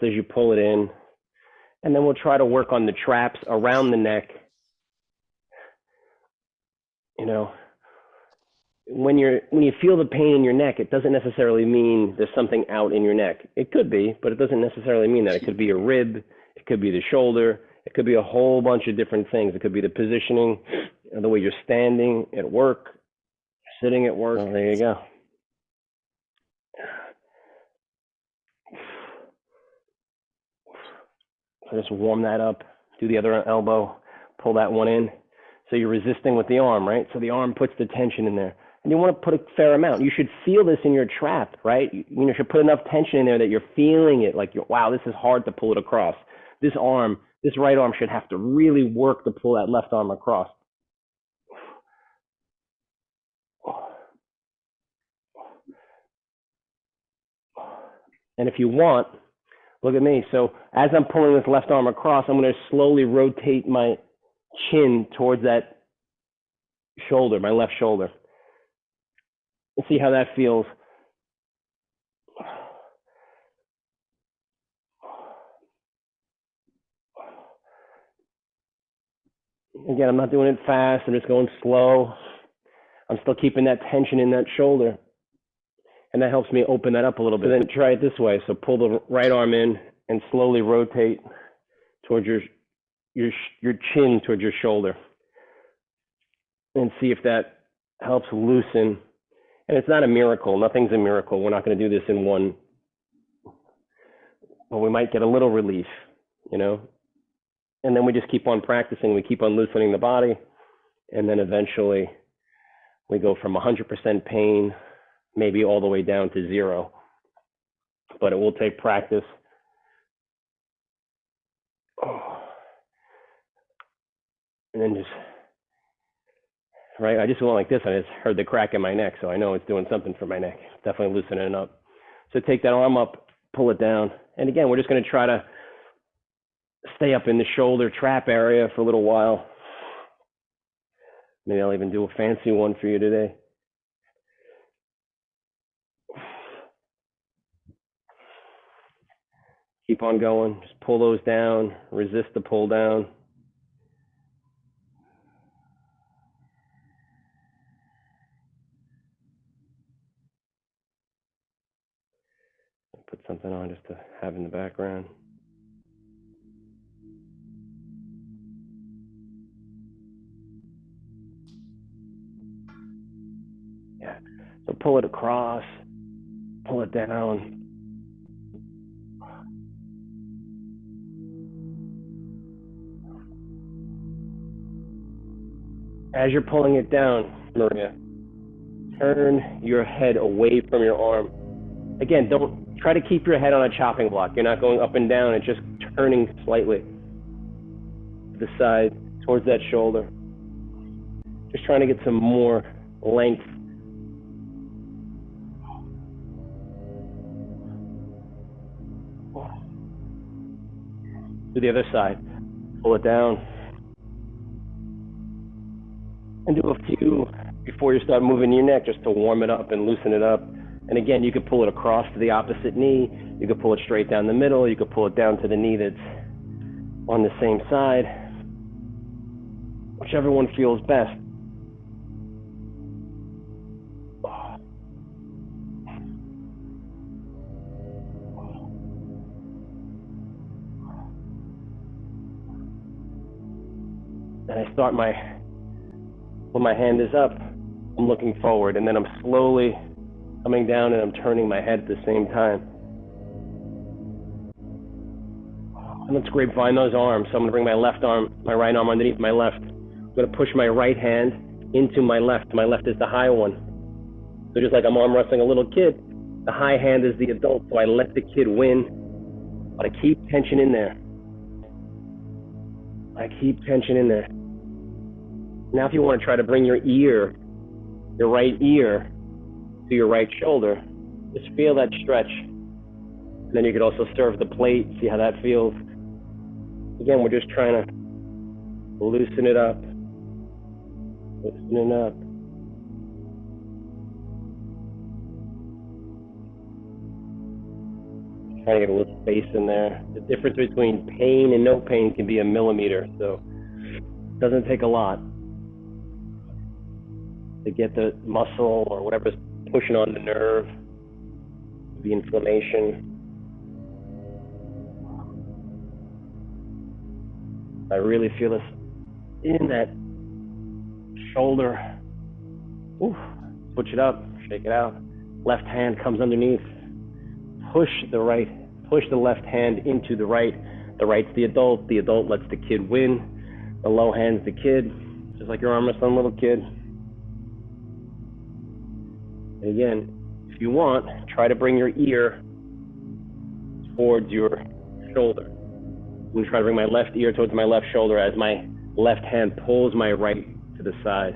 as you pull it in. And then we'll try to work on the traps around the neck. You know, when you feel the pain in your neck, it doesn't necessarily mean there's something out in your neck. It could be, but it doesn't necessarily mean that. It could be a rib, it could be the shoulder, it could be a whole bunch of different things. It could be the positioning, the way you're standing at work, sitting at work. Oh, there you go. So just warm that up. Do the other elbow, pull that one in. So you're resisting with the arm, right? So the arm puts the tension in there. And you want to put a fair amount. You should feel this in your trap, right? You should put enough tension in there that you're feeling it, like, wow, this is hard to pull it across. This right arm should have to really work to pull that left arm across. And if you want, look at me. So as I'm pulling this left arm across, I'm going to slowly rotate my chin towards that shoulder, my left shoulder. And see how that feels. Again, I'm not doing it fast. I'm just going slow. I'm still keeping that tension in that shoulder. And that helps me open that up a little bit. Then try it this way. So pull the right arm in and slowly rotate towards your chin towards your shoulder. And see if that helps loosen. And it's not a miracle. Nothing's a miracle. We're not going to do this in one. But we might get a little relief, you know. And then we just keep on practicing. We keep on loosening the body. And then eventually we go from 100% pain, maybe all the way down to 0. But it will take practice. And then just, right, I just went like this. I just heard the crack in my neck, so I know it's doing something for my neck. Definitely loosening it up. So take that arm up, pull it down. And again, we're just going to try to stay up in the shoulder trap area for a little while. Maybe I'll even do a fancy one for you today. Keep on going. Just pull those down. Resist the pull down. Put something on just to have in the background. Yeah. So pull it across. Pull it down. As you're pulling it down, Maria, turn your head away from your arm. Again, don't try to keep your head on a chopping block. You're not going up and down. It's just turning slightly to the side towards that shoulder. Just trying to get some more length. To the other side. Pull it down. And do a few before you start moving your neck just to warm it up and loosen it up. And again, you could pull it across to the opposite knee. You could pull it straight down the middle. You could pull it down to the knee that's on the same side. Whichever one feels best. And I start when my hand is up, I'm looking forward, and then I'm slowly coming down and I'm turning my head at the same time. And let's grapevine those arms. So I'm going to bring my right arm underneath my left. I'm going to push my right hand into my left. My left is the high one. So just like I'm arm wrestling a little kid, the high hand is the adult, so I let the kid win. But I keep tension in there. I keep tension in there. Now if you want to try to bring your right ear to your right shoulder, just feel that stretch. And then you could also serve the plate, see how that feels. Again, we're just trying to loosen it up. Loosen it up. Trying to get a little space in there. The difference between pain and no pain can be a millimeter, so it doesn't take a lot to get the muscle or whatever's pushing on the nerve, the inflammation. I really feel this in that shoulder. Ooh. Switch it up, shake it out. Left hand comes underneath. Push the left hand into the right. The right's the adult lets the kid win. The low hand's the kid, just like your arm wrestling little kid. And again, if you want, try to bring your ear towards your shoulder. I'm going to try to bring my left ear towards my left shoulder as my left hand pulls my right to the side.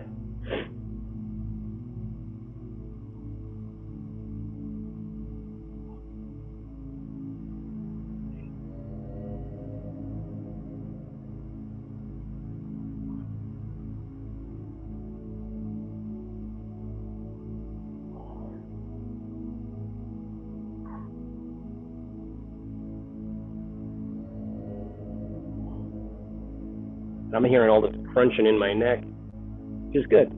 I'm hearing all this crunching in my neck, which is good.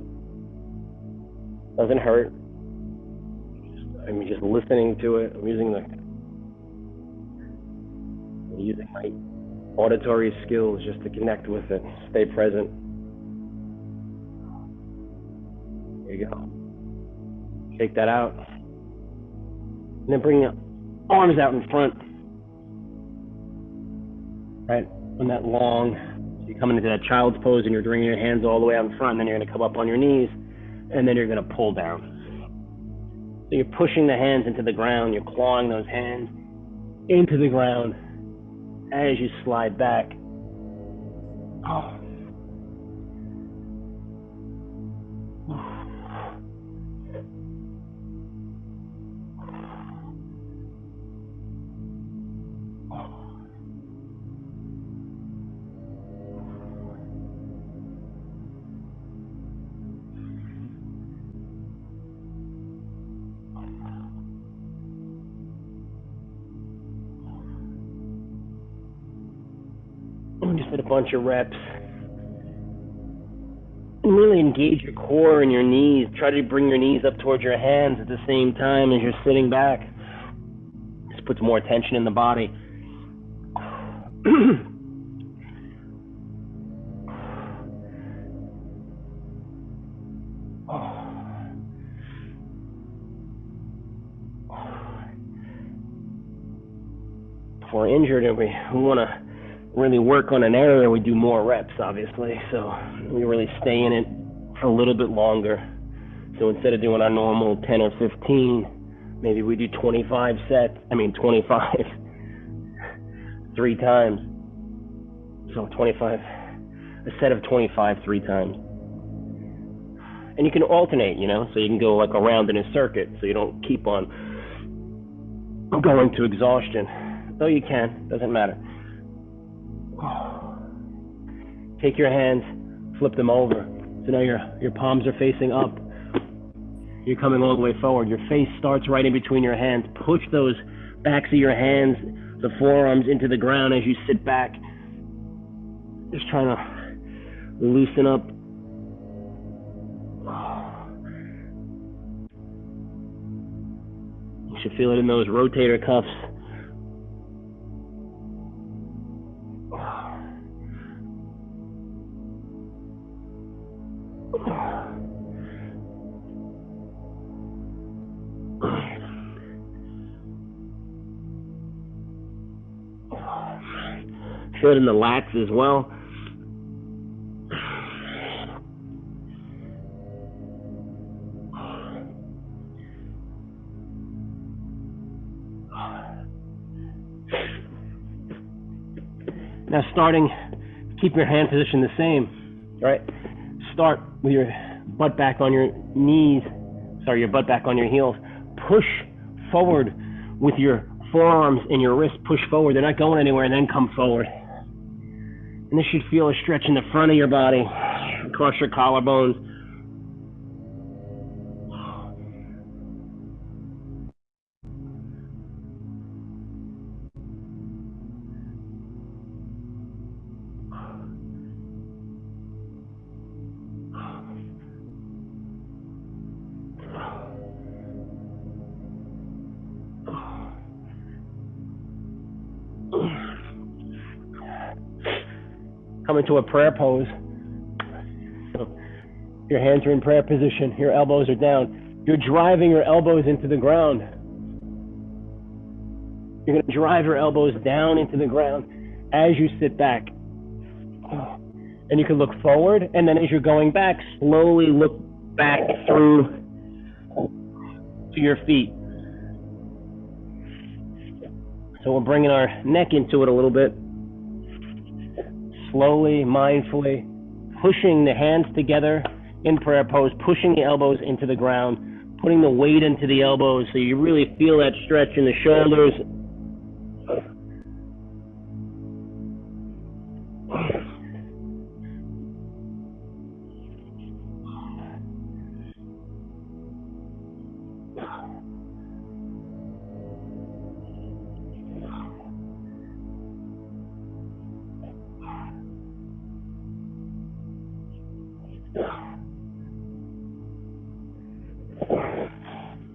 Doesn't hurt. I'm just listening to it. I'm using my auditory skills just to connect with it, stay present. There you go. Shake that out. And then bring your arms out in front. Right? On that long. So you're coming into that child's pose and you're bringing your hands all the way out in front, and then you're going to come up on your knees, and then you're going to pull down. So you're pushing the hands into the ground, you're clawing those hands into the ground as you slide back. Oh. We just did a bunch of reps. And really engage your core and your knees. Try to bring your knees up towards your hands at the same time as you're sitting back. This puts more tension in the body. If we're injured and we want to really work on an area, we do more reps, obviously. So we really stay in it for a little bit longer. So instead of doing our normal 10 or 15, maybe we do 25 sets. 25 3 times. So 25, a set of 25 3 times. And you can alternate, so you can go like around in a circuit, so you don't keep on going to exhaustion. Though you can, doesn't matter. Take your hands, flip them over. So now your palms are facing up. You're coming all the way forward. Your face starts right in between your hands. Push those backs of your hands, the forearms, into the ground as you sit back. Just trying to loosen up. You should feel it in those rotator cuffs. Feel it in the lats as well. Now keep your hand position the same, right? Start with your butt back on your knees, your butt back on your heels. Push forward with your forearms and your wrists, push forward. They're not going anywhere, and then come forward. And this should feel a stretch in the front of your body, across your collarbones. come into a prayer pose. So your hands are in prayer position, your elbows are down. You're driving your elbows into the ground. You're going to drive your elbows down into the ground as you sit back. And you can look forward, and then as you're going back, slowly look back through to your feet. So we're bringing our neck into it a little bit. Slowly, mindfully, pushing the hands together in prayer pose, pushing the elbows into the ground, putting the weight into the elbows so you really feel that stretch in the shoulders.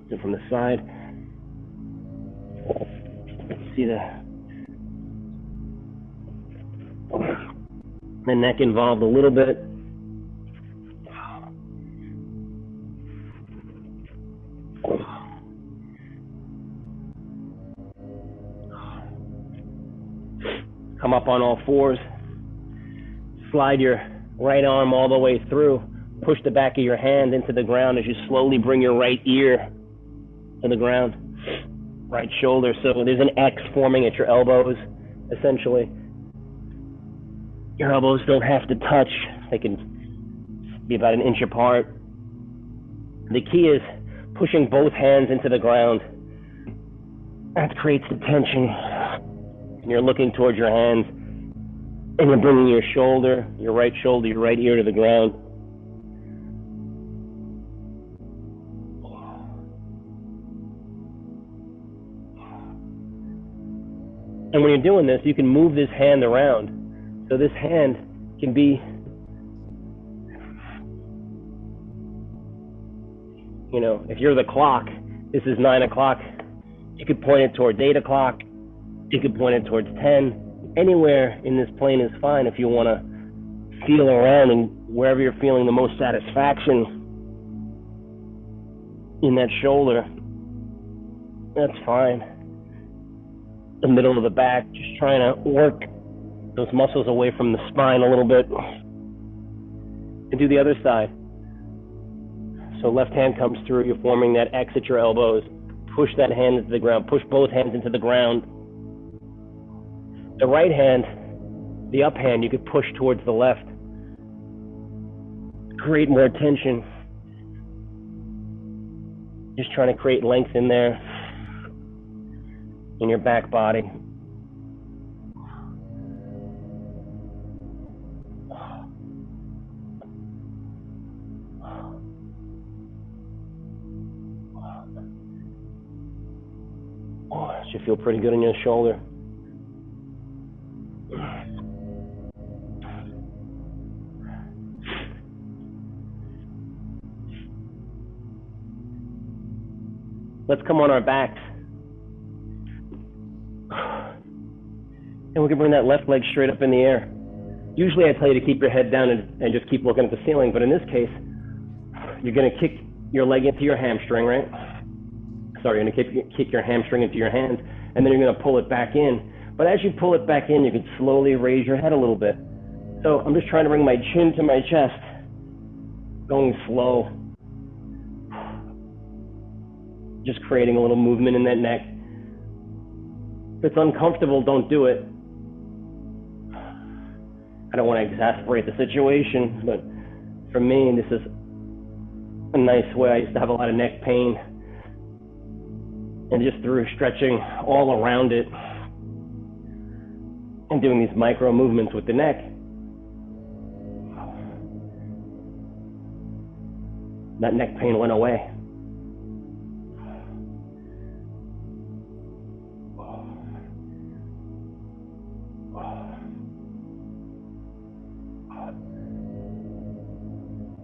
And from the side, see the neck involved a little bit. Come up on all fours. Slide your right arm all the way through. Push the back of your hand into the ground as you slowly bring your right ear to the ground. Right shoulder. So there's an X forming at your elbows, essentially. Your elbows don't have to touch. They can be about an inch apart. The key is pushing both hands into the ground. That creates the tension. You're looking towards your hands, and you're bringing your shoulder, your right ear to the ground. And when you're doing this, you can move this hand around. So this hand can be, if you're the clock, this is 9 o'clock. You could point it towards 8 o'clock. You could point it towards 10. Anywhere in this plane is fine if you want to feel around and wherever you're feeling the most satisfaction in that shoulder, that's fine. The middle of the back, just trying to work those muscles away from the spine a little bit. And do the other side. So left hand comes through, you're forming that X at your elbows. Push that hand into the ground, push both hands into the ground. The right hand, the up hand, you could push towards the left. Create more tension. Just trying to create length in there, in your back body. It should feel pretty good in your shoulder. Let's come on our backs. And we can bring that left leg straight up in the air. Usually I tell you to keep your head down and just keep looking at the ceiling, but in this case, you're going to kick your leg into your hamstring, right? Sorry, you're going to kick your hamstring into your hands, and then you're going to pull it back in. But as you pull it back in, you can slowly raise your head a little bit. So I'm just trying to bring my chin to my chest, going slow. Just creating a little movement in that neck. If it's uncomfortable, don't do it. I don't want to exasperate the situation, but for me, this is a nice way. I used to have a lot of neck pain, and just through stretching all around it and doing these micro movements with the neck, that neck pain went away.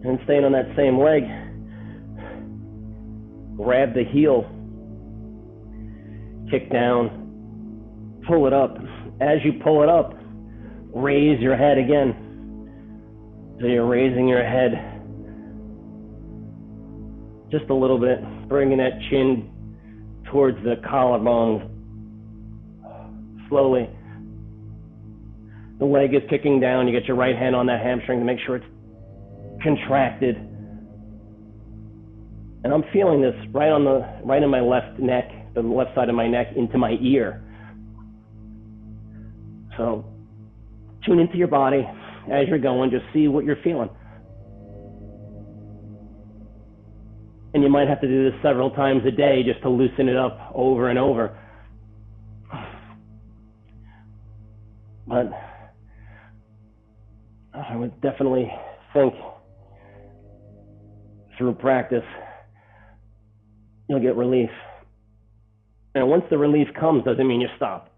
And staying on that same leg, grab the heel, kick down, pull it up. As you pull it up, raise your head again. So you're raising your head just a little bit, bringing that chin towards the collarbone slowly. The leg is kicking down. You get your right hand on that hamstring to make sure it's contracted. And I'm feeling this right in my left neck, the left side of my neck, into my ear. So tune into your body as you're going. Just see what you're feeling. And you might have to do this several times a day just to loosen it up over and over. But I would definitely think through practice, you'll get relief. And once the relief comes, doesn't mean you stop.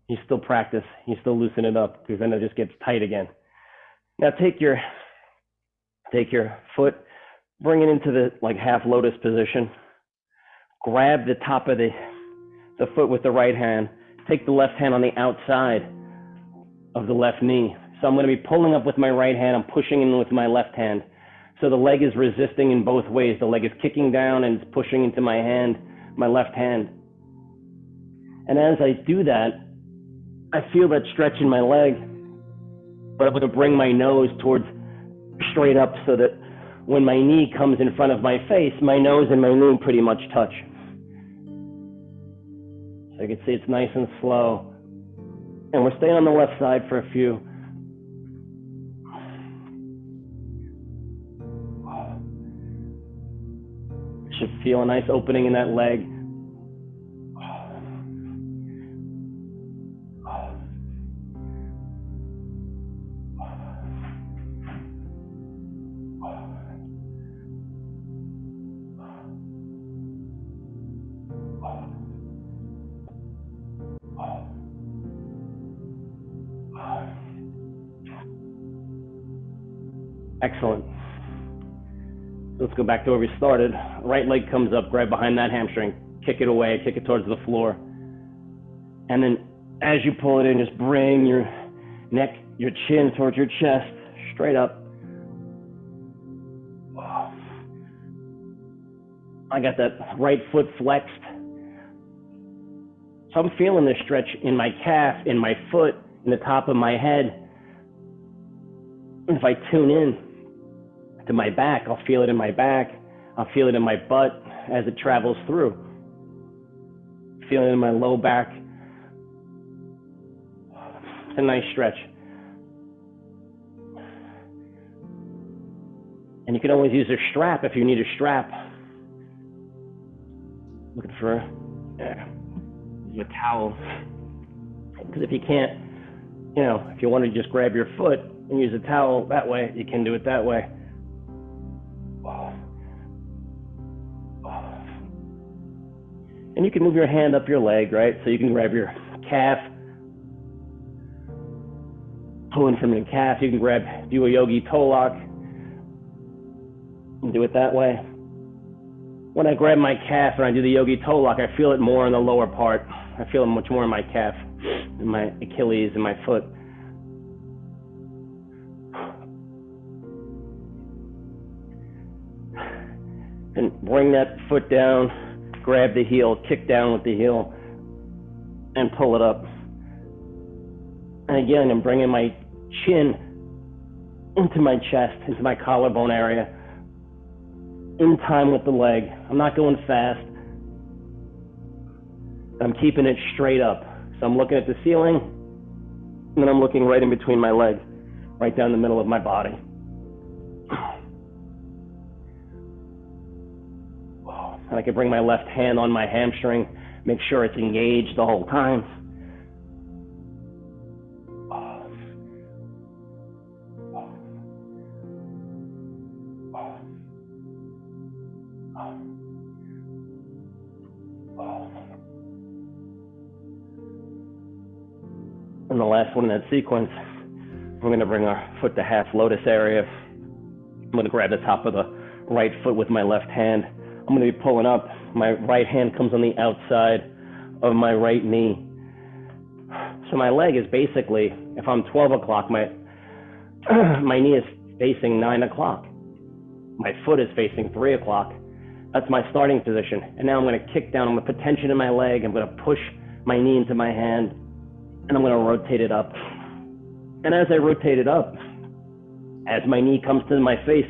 You still practice, you still loosen it up, because then it just gets tight again. Now take your foot, bring it into the half lotus position. Grab the top of the foot with the right hand. Take the left hand on the outside of the left knee. So I'm going to be pulling up with my right hand. I'm pushing in with my left hand. So the leg is resisting in both ways. The leg is kicking down and it's pushing into my hand, my left hand. And as I do that, I feel that stretch in my leg, but I'm going to bring my nose towards straight up so that when my knee comes in front of my face, my nose and my knee pretty much touch. So you can see it's nice and slow. And we're staying on the left side for a few. You should feel a nice opening in that leg. Excellent. Let's go back to where we started. Right leg comes up, grab behind that hamstring, kick it away, kick it towards the floor. And then as you pull it in, just bring your neck, your chin towards your chest, straight up. I got that right foot flexed. So I'm feeling this stretch in my calf, in my foot, in the top of my head. And if I tune in to my back, I'll feel it in my back. I'll feel it in my butt as it travels through. Feel it in my low back. It's a nice stretch. And you can always use a strap if you need a strap. Looking for a towel. Because if you can't, if you want to just grab your foot and use a towel that way, you can do it that way. And you can move your hand up your leg, right? So you can grab your calf, pulling from your calf. You can do a yogi toe lock, and do it that way. When I grab my calf and I do the yogi toe lock, I feel it more in the lower part. I feel it much more in my calf, in my Achilles, and my foot. And bring that foot down. Grab the heel, kick down with the heel, and pull it up. And again, I'm bringing my chin into my chest, into my collarbone area, in time with the leg. I'm not going fast. I'm keeping it straight up. So I'm looking at the ceiling, and then I'm looking right in between my legs, right down the middle of my body. And I can bring my left hand on my hamstring, make sure it's engaged the whole time. And the last one in that sequence, we're going to bring our foot to half lotus area. I'm going to grab the top of the right foot with my left hand. I'm going to be pulling up. My right hand comes on the outside of my right knee. So my leg is basically, if I'm 12 o'clock, my knee is facing 9 o'clock. My foot is facing 3 o'clock. That's my starting position. And now I'm going to kick down. I'm going to put tension in my leg. I'm going to push my knee into my hand, and I'm going to rotate it up. And as I rotate it up, as my knee comes to my face,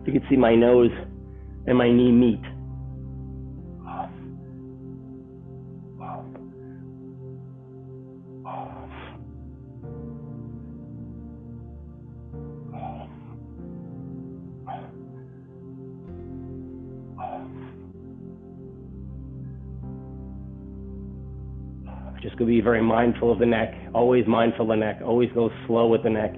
you can see my nose and my knee meet. Just going to be very mindful of the neck, always mindful of the neck, always go slow with the neck.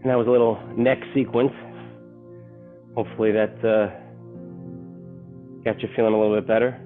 And that was a little neck sequence. Hopefully that got you feeling a little bit better.